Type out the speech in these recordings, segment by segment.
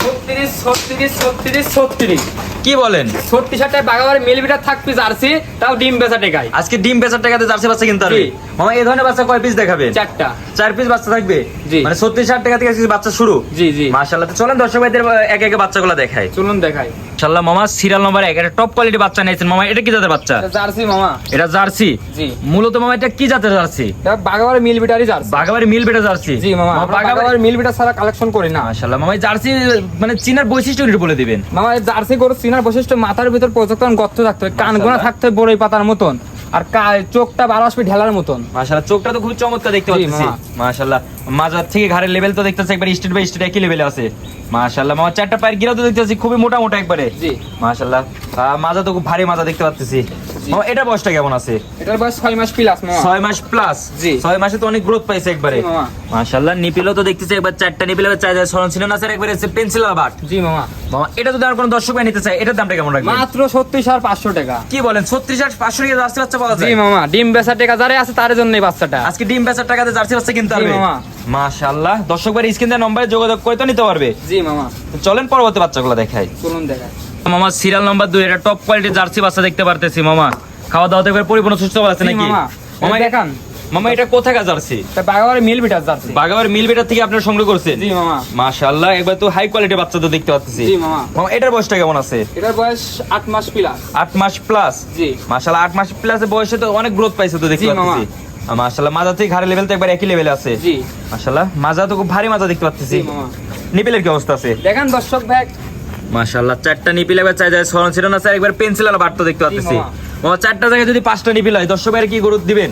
36 কি বলেন? 36 বাগাবাড়ি মিলিমিটার থাকবে জার্সি, তাও ডিম বেচা টাকায়। আজকে ডিম বেচার টাকাতে জার্সি বাচ্চা কিনতে পারবে। জি। মামা এই ধরনের বাচ্চা কয় পিস দেখাবেন? 4টা। 4 পিস বাচ্চা থাকবে। জি। মানে 36,000 টাকা থেকে আজকে বাচ্চা শুরু। জি জি, মাশাআল্লাহ। তো চলেন দর্শক ভাইদের একে একে বাচ্চাগুলো দেখাই। চলুন দেখাই। মাশাআল্লাহ মামা সিরিয়াল নাম্বার 1 এটা টপ কোয়ালিটি বাচ্চা নিয়েছেন মামা। এটা কি জাতের বাচ্চা? এটা জার্সি মামা। এটা জার্সি। জি। মূলত মামা এটা কি জাতের জার্সি? এটা বাগাবাড়ি মিলিমিটারই জার্সি। বাগাবাড়ি মিল বেটা জার্সি। জি মামা, বাগাবাড়ি মিলিমিটার ছাড়া কালেকশন করি না। মাশাআল্লাহ মামা এই জার্সি মানে চিনার বৈশিষ্ট্য একটু বলে দিবেন। মামা এই জার্সি গরু চিনার বৈশিষ্ট্য মাথার ভিতর পর্যন্ত গর্ত থাকতে হবে, কান গোনা থাকতে হবে বড়ই পাতার মতন, আর চোখটা 12 আসবে ঢেলার মতন। মাশাআল্লাহ চোখটা তো খুব চমৎকার দেখতে জি, পাচ্ছি। মামা। মাশাআল্লাহ মাজার থেকে ঘাড়ের লেভেল তো দেখতেছি একবার স্টেট বাই স্টেট একই লেভেলে আছে। মাশাআল্লাহ মামা 4টা পায়ের গিরাও তো দেখতেছি খুবই মোটা মোটা একবারে। জি। মাশাআল্লাহ মাজা তো খুব ভারী মাজা দেখতে পাচ্ছি। মামা এটা বয়সটা কেমন আছে? এটার বয়স 6 মাস প্লাস মামা। 6 মাস প্লাস। জি। 6 মাসে তো অনেক গ্রোথ পাইছে একবারে। জি, মামা। মাশাআল্লাহ নিপিলও তো দেখতেছি একবার 4টা নিপিলে চাই যায় সরণ ছিল না স্যার একবারে পেন্সিল বাট। জি মামা। মামা এটা যদি আর কোনো দর্শক ভাই নিতে চায় এটার দামটা কেমন রাখবেন? মাত্র 36,500 টাকা। কি বলেন 36,500 টাকা জার্সি বাচ্চা পাওয়া জি যায়? মামা, ডিম বেচা টাকা যারা আছে তার জন্য এই বাচ্চাটা। আজকে ডিম বেচার টাকাতে জার্সি বাচ্চা কিনতে জি, পারবে। মামা। মাশাআল্লাহ দর্শক ভাই স্ক্রিন দেওয়া নম্বরে যোগাযোগ করে তো নিতে পারবে। জি মামা, তো চলেন পরবর্তী বাচ্চাগুলো দেখাই। চলুন দেখাই। মামা সিরিয়াল নাম্বার 2 এটা টপ কোয়ালিটির জার্সি বাচ্চা দেখতে পারতেছি মামা। খাওয়া দাওয়া থেকে পরিপূর্ণ সুস্থ আছে জি নাকি? মামা, মামা দেখান। মামা এটা কোথাকার জার্সি? এটা বাগাবাড়ি মিলিমিটার জার্সি। বাগাবার মিল বেটার থেকে আপনারা সংগ্রহ করছেন? জি মামা। মাশাআল্লাহ একবার তো হাই কোয়ালিটির বাচ্চা তো দেখতে পাচ্ছি। জি মামা। মামা এটার বয়সটা কেমন আছে? এটার বয়স 8 মাস প্লাস। 8 মাস প্লাস। জি। মাশাআল্লাহ 8 মাস প্লাসের বয়সে তো অনেক গ্রোথ পাইছে তো দেখতে জি, মামা। পাচ্ছি। মাশাআল্লাহ মাজা থেকে ঘাড়ের লেভেল তো একবার একই লেভেলে আছে। জি। মাশাআল্লাহ মাজা তো খুব ভারী মাজা দেখতে পাচ্ছি। জি মামা। নিপিলের কি অবস্থা আছে? দেখেন দর্শক ভাই। মাশাআল্লাহ 4টা নিপিল একবার চাই যায় সরণ ছিল না স্যার একবার পেন্সিল আর বাট তো দেখতে পাচ্ছি। মামা। মামা 4টা জায়গায় যদি 5টা নিপিল হয় দর্শক ভাইয়ের কি গ্রোথ দিবেন?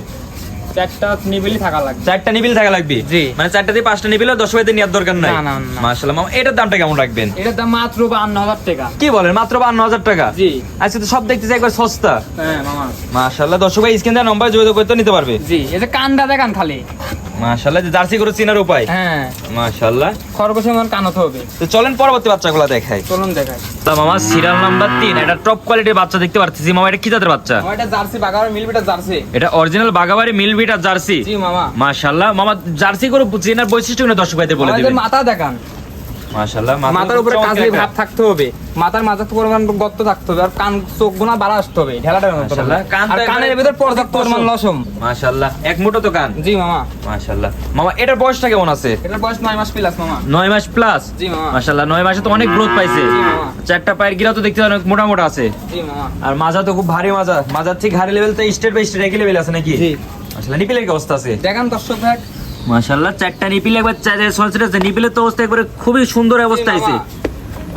4টা নিবিলি থাকা লাগবে। 4টা নিপিল থাকা লাগবে। জি। মানে 4টা দিয়ে 5টা নিপিল হয় দর্শক ভাইদের নেওয়ার দরকার নাই। না, না, না। মাশাআল্লাহ মামা এটার দামটা কেমন রাখবেন? এটার দাম মাত্র 52,000 টাকা। কি বলেন মাত্র 52,000 টাকা? জি। আজকে তো সব দেখতেছি একবার সস্তা। হ্যাঁ মামা। মাশাআল্লাহ দর্শক ভাই স্ক্রিন দেওয়া নম্বরে যোগাযোগ করে তো নিতে পারবে। জি, এই যে কানটা দেখান খালি। মাশাআল্লাহ যে জার্সি গরু চিনার উপায়। হ্যাঁ, মাশাআল্লাহ। খরগোশের মন কানতে হবে। তো চলেন পরবর্তী বাচ্চাগুলো দেখাই। চলুন দেখাই। তা মামা সিরিয়াল নাম্বার 3 এটা টপ কোয়ালিটির বাচ্চা দেখতে পাচ্ছি মামা। এটা কি জাতের বাচ্চা? আমার এটা জার্সি বাগাবাড়ি মিলিমিটার জার্সি। এটা অরিজিনাল বাগাবাড়ি মিল বিটার জার্সি। জি মামা। মাশাআল্লাহ মামা জার্সি গরু চেনার বৈশিষ্ট্যগুলো দর্শক ভাইদের বলে আমাদের দিবেন। মাথা দেখান। মাশাআল্লাহ মাথার উপরে কাজলি ভাব থাকতে হবে, মাথার মাথার পরিমাণ গর্ত থাকতে হবে, আর কান চোখ গোনা বাড়া আসতে হবে ঢেলাটার মতো। মাশাআল্লাহ, আর কানের ভিতর পর্যাপ্ত পরিমাণ লসম। মাশাআল্লাহ এক মুঠো তো কান। জি মামা। মাশাআল্লাহ মামা এটার বয়সটা কেমন আছে? এটার বয়স 9 মাস প্লাস মামা। 9 মাস প্লাস। জি মামা। মাশাআল্লাহ 9 মাসে তো অনেক গ্রোথ পাইছে। জি মামা। 4টা পায়ের গিরা তো দেখতে অনেক মোটা মোটা আছে। জি মামা। আর মাজা তো খুব ভারী মাজা। মাজার থেকে ঘাড়ি লেভেল তো স্টেট বাই স্টেট একই লেভেল আছে নাকি? জি। মাশাআল্লাহ নিপিলের কি অবস্থা আছে? দেখান দর্শক ভাই। মাশাআল্লাহ 4টা নিপিল একবার চাই যায় সলসিট আছে। নিপিলের তো অবস্থা একবারে খুবই সুন্দর অবস্থা জি, আছে।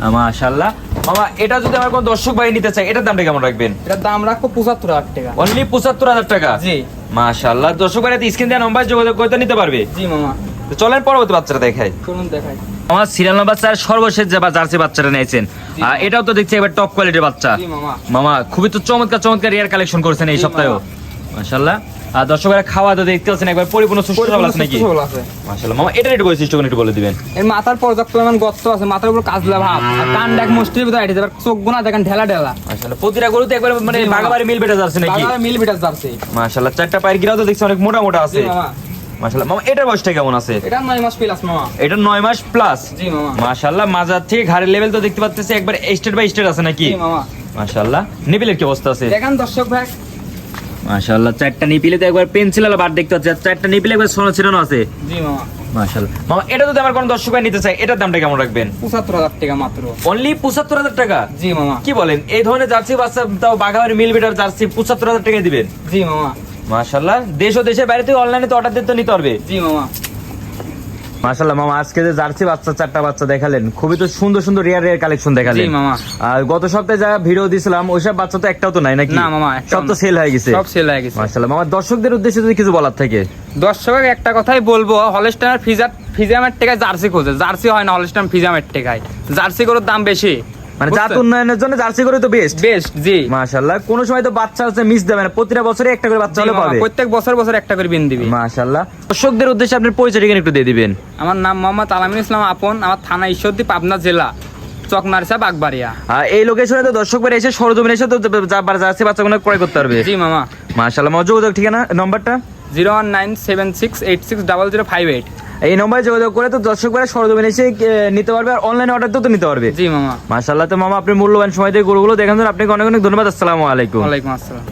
মামা। মাশাআল্লাহ মামা এটা যদি আমার কোন দর্শক ভাই নিতে চায় এটার দামটা কেমন রাখবেন? এটার দাম রাখবো 75,000 টাকা। অনলি 75,000 টাকা। জি। মাশাআল্লাহ দর্শক ভাই স্ক্রিন দেওয়া নম্বরে যোগাযোগ করে তো নিতে পারবে। জি মামা। তো চলেন পরবর্তী বাচ্চাটা দেখাই। চলুন দেখাই। আমার সিরিয়াল নাম্বার 4 সর্বশেষ যে জার্সি বাচ্চাটা নিয়েছেন এটাও তো দেখছি এবার টপ কোয়ালিটির বাচ্চা। জি মামা। মামা খুবই তো চমৎকার চমৎকার রিয়ার কালেকশন করেছেন এই জি, সপ্তাহেও। মামা। মাশাআল্লাহ আর দর্শকরা খাওয়া দাওয়া দেখতে পাচ্ছেন একবার পরিপূর্ণ সুস্থ সবল আছে নাকি? সুস্থ সবল আছে। মাশাআল্লাহ মামা এটার একটু বৈশিষ্ট্য একটু বলে দিবেন। এর মাথার পর্যাপ্ত পরিমাণ গর্ত আছে, মাথার উপর কাজলা ভাব, আর কান ডাক মুষ্টির ভিতরে আইছে, এবার চোখ গোনা দেখেন ঢেলা ঢেলা। মাশাআল্লাহ প্রতিটা গরুতে একবার মানে জি, মামা। বাগাবাড়ি মিল বেটা যাচ্ছে নাকি? Bagabari millimetre jersey. মাশাআল্লাহ 4টা পায়ের গিরাও তো দেখছি অনেক মোটা মোটা আছে। জি মামা। মাশাআল্লাহ মামা এটার বয়সটা কেমন আছে? এটা 9 মাস প্লাস মামা। এটা 9 মাস প্লাস। জি মামা। মাশাআল্লাহ মাজার থেকে ঘাড়ের লেভেল তো দেখতে পাচ্ছেন একবার স্টেট বাই স্টেট আছে নাকি? জি মামা। মাশাআল্লাহ নিপিলের কি অবস্থা আছে? দেখেন দর্শক ভাই। মাশাআল্লাহ 4টা নিপিলে তো একবার পেন্সিল আর বার দেখতে পাচ্ছি। আর 4টা নিপিলে একবার সোনা ছিটানো আছে। জি মামা। মাশাআল্লাহ মামা এটা যদি আমার কোন দর্শক ভাই নিতে চায় এটার দামটা কেমন রাখবেন? 75,000 টাকা মাত্র। অনলি 75,000 টাকা? জি মামা। কি বলেন এই ধরনের জার্সি বাচ্চা তাও বাগাবাড়ি মিল বেটার জার্সি 75,000 টাকা দিবেন? জি মামা। মাশাআল্লাহ দেশ ও দেশের বাইরে থেকে অনলাইনে তো অর্ডার দিতে নিতে পারবে। জি মামা। মাশাআল্লাহ মামা আজকে যে জার্সি বাচ্চা 4টা বাচ্চা দেখালেন খুবই তো সুন্দর সুন্দর রিয়ার রিয়ার কালেকশন দেখালেন। জি মামা। আর গত সপ্তাহে যা ভিডিও দিছিলাম ওইসব বাচ্চা তো একটাও তো নাই নাকি? না মামা, একটাও সব তো না। সেল হয়ে গেছে। সব সেল হয়ে গেছে। মাশাআল্লাহ মামা দর্শকদের উদ্দেশ্যে যদি কিছু বলার থাকে। দর্শক একটা কথাই বলবো, হলস্টাইন ফিজামের টাকায় জার্সি খোঁজে, জার্সি হয় না হলস্টাইন ফিজামের টাকায়। জার্সি গরুর দাম বেশি, মানে জাত উন্নয়নের জন্য জার্সি করে তো বেস্ট। বেস্ট। জি মাশাআল্লাহ কোন সময় তো বাচ্চা আছে মিস দেবে না, প্রতিটা বছরে একটা করে বাচ্চা হলে পাবে। প্রত্যেক বছর বছর একটা করে বিন দিবি। মাশাআল্লাহ দর্শকদের উদ্দেশ্যে আপনার পরিচয় ঠিকানা একটু দিয়ে দিবেন। আমার নাম মোহাম্মদ আলামিন ইসলাম আপন, আমার থানা ঈশ্বরদী, পাবনা জেলা, চকনারসা, বাগবাড়িয়া। এই লোকেশনে তো দর্শক ভাই এসে সরজমিনে এসে তো জার্সি বাচ্চাগুলো ক্রয় করতে পারবে। জি মামা। মাশাআল্লাহ মামা যোগাযোগ ঠিকানা নম্বরটা? 01976860058। এই নম্বরে যোগাযোগ করে তো দর্শক ভাইরা সরজমিনে এসে নিতে পারবে, আর অনলাইন অর্ডার তো নিতে পারবে। জি মামা। মাশাআল্লাহ। তো মামা আপনি মূল্যবান সময় দিয়ে গরুগুলো দেখান, আপনাকে অনেক অনেক ধন্যবাদ। আসসালামু আলাইকুম। ওয়ালাইকুম আসসালাম।